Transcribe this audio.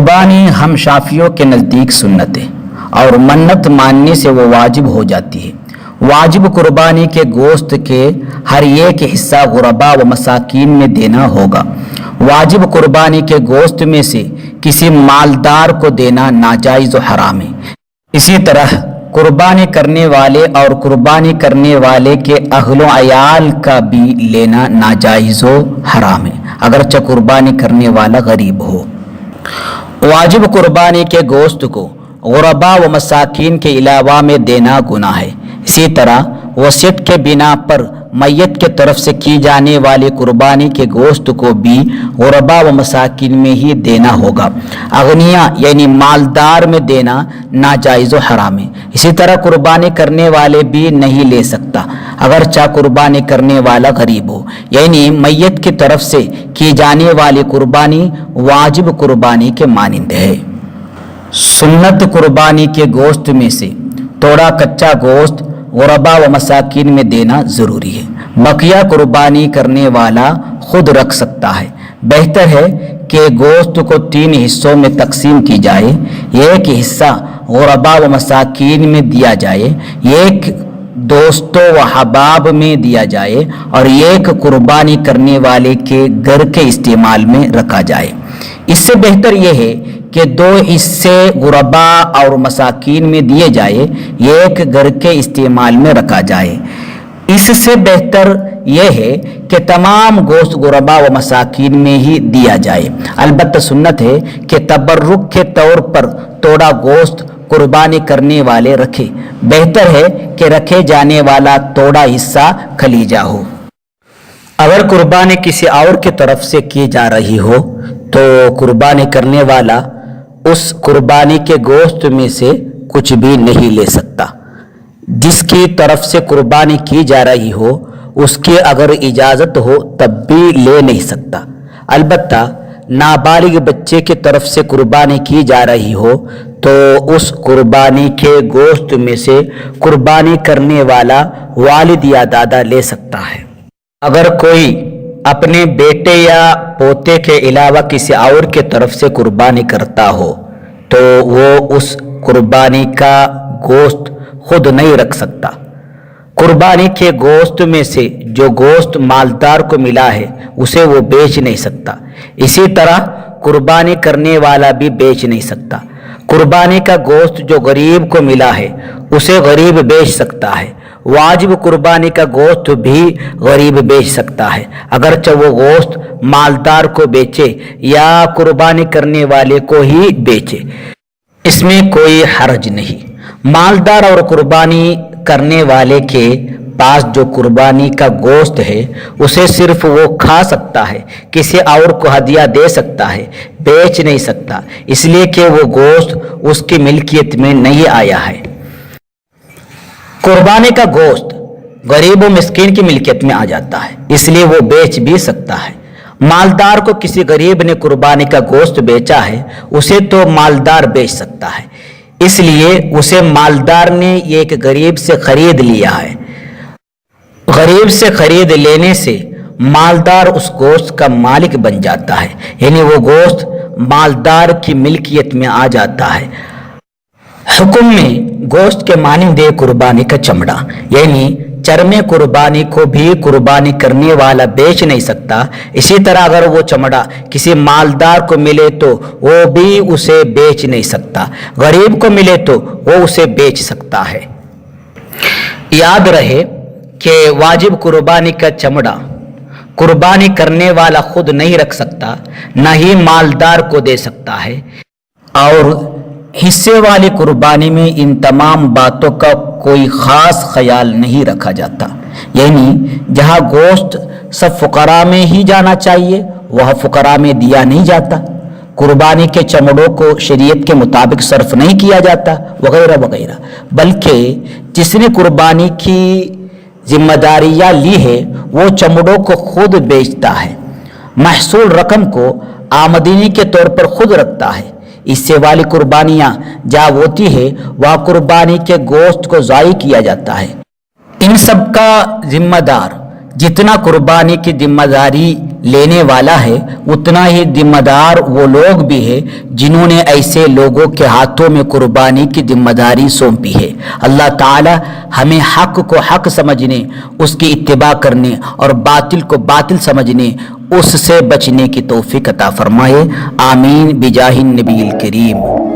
कुर्बानी हम शाफियों के नज़दीक सुन्नत है और मन्नत मानने से वो वाजिब हो जाती है। वाजिब कुर्बानी के गोश्त के हर एक हिस्सा गुरबा व मसाकीन में देना होगा। वाजिब कुर्बानी के गोश्त में से किसी मालदार को देना नाजायज़ व हराम है। इसी तरह कुर्बानी करने वाले और कुर्बानी करने वाले के अहलो अयाल का भी लेना नाजायज़ व हराम है, अगरचे कुर्बानी करने वाला गरीब हो। वाजिब कुर्बानी के गोश्त को गुरबा व मसाकीन के अलावा में देना गुनाह है। इसी तरह वसीयत के बिना पर मैयत के तरफ से की जाने वाली कुर्बानी के गोश्त को भी गुरबा व मसाकीन में ही देना होगा। अगनिया यानी मालदार में देना नाजायज़ व हराम है। इसी तरह कुर्बानी करने वाले भी नहीं ले सकता, अगर चाह कुर्बानी करने वाला गरीब हो। यानी मैयत की तरफ से की जाने वाली कुर्बानी वाजिब कुर्बानी के मानिंद है। सुन्नत कुर्बानी के गोश्त में से थोड़ा कच्चा गोश्त गुरबा व मसाकीन में देना ज़रूरी है। बकिया कुर्बानी करने वाला खुद रख सकता है। बेहतर है कि गोश्त को 3 हिस्सों में तकसीम की जाए। एक हिस्सा गुरबा व मसाकीन में दिया जाए, एक दोस्तों व हबाब में दिया जाए और एक कुर्बानी करने वाले के घर के इस्तेमाल में रखा जाए। इससे बेहतर यह है कि 2 हिस्से गुरबा और मसाकीन में दिए जाए, एक घर के इस्तेमाल में रखा जाए। इससे बेहतर यह है कि तमाम गोश्त गुरबा व मसाकीन में ही दिया जाए। अलबत्ता सुन्नत है कि तबर्रुक के तौर पर थोड़ा गोश्त कुर्बानी करने वाले रखे। बेहतर है कि रखे जाने वाला थोड़ा हिस्सा खलीजा हो। अगर कुर्बानी किसी और की तरफ से की जा रही हो तो कुर्बानी करने वाला उस कुर्बानी के गोश्त में से कुछ भी नहीं ले सकता। जिसकी तरफ से कुर्बानी की जा रही हो उसकी अगर इजाज़त हो तब भी ले नहीं सकता। अलबत्ता नाबालिग बच्चे की तरफ से कुर्बानी की जा रही हो तो उस कुर्बानी के गोश्त में से कुर्बानी करने वाला वालिद या दादा ले सकता है। अगर कोई अपने बेटे या पोते के अलावा किसी और के तरफ से कुर्बानी करता हो तो वो उस कुर्बानी का गोश्त खुद नहीं रख सकता। कुर्बानी के गोश्त में से जो गोश्त मालदार को मिला है उसे वो बेच नहीं सकता। इसी तरह कुर्बानी करने वाला भी बेच नहीं सकता। कुर्बानी का गोश्त जो गरीब को मिला है उसे गरीब बेच सकता है। वाजिब कुर्बानी का गोश्त भी गरीब बेच सकता है, अगरचे वो गोश्त मालदार को बेचे या कुर्बानी करने वाले को ही बेचे, इसमें कोई हर्ज नहीं। मालदार और कुर्बानी करने वाले के पास जो कुर्बानी का गोश्त है उसे सिर्फ वो खा सकता है, किसी और को हदिया दे सकता है, बेच नहीं सकता, इसलिए कि वो गोश्त उसकी मिल्कियत में नहीं आया है। कुर्बानी का गोश्त गरीब व मिस्कीन की मिल्कियत में आ जाता है, इसलिए वो बेच भी सकता है। मालदार को किसी गरीब ने कुर्बानी का गोश्त बेचा है उसे तो मालदार बेच सकता है, इसलिए उसे मालदार ने एक गरीब से खरीद लिया है। गरीब से खरीद लेने से मालदार उस गोश्त का मालिक बन जाता है, यानी वो गोश्त मालदार की मिल्कियत में आ जाता है। हुक्म में गोश्त के मानिंदे कुर्बानी का चमड़ा यानी चरमे कुर्बानी को भी कुर्बानी करने वाला बेच नहीं सकता। इसी तरह अगर वो चमड़ा किसी मालदार को मिले तो वो भी उसे बेच नहीं सकता। गरीब को मिले तो वो उसे बेच सकता है। याद रहे कि वाजिब कुर्बानी का चमड़ा कुर्बानी करने वाला खुद नहीं रख सकता, न ही मालदार को दे सकता है। और हिस्से वाली कुर्बानी में इन तमाम बातों का कोई ख़ास ख्याल नहीं रखा जाता। यानी जहाँ गोश्त सब फुकरा में ही जाना चाहिए वह फुकरा में दिया नहीं जाता। कुर्बानी के चमड़ों को शरीयत के मुताबिक सर्फ नहीं किया जाता वगैरह वगैरह, बल्कि जिसने कुर्बानी की जिम्मेदारियाँ ली है वो चमड़ों को खुद बेचता है, महसूल रकम को आमदनी के तौर पर खुद रखता है। इससे वाली कुर्बानियाँ जहाँ होती है वह कुर्बानी के गोश्त को ज़ाई किया जाता है। इन सब का जिम्मेदार जितना कुर्बानी की जिम्मेदारी लेने वाला है उतना ही जिम्मेदार वो लोग भी है जिन्होंने ऐसे लोगों के हाथों में कुर्बानी की जिम्मेदारी सौंपी है। अल्लाह ताला हमें हक को हक समझने, उसकी इत्तिबा करने और बातिल को बातिल समझने, उससे बचने की तौफीक अता फरमाए। आमीन बिजाहिन नबील करीम।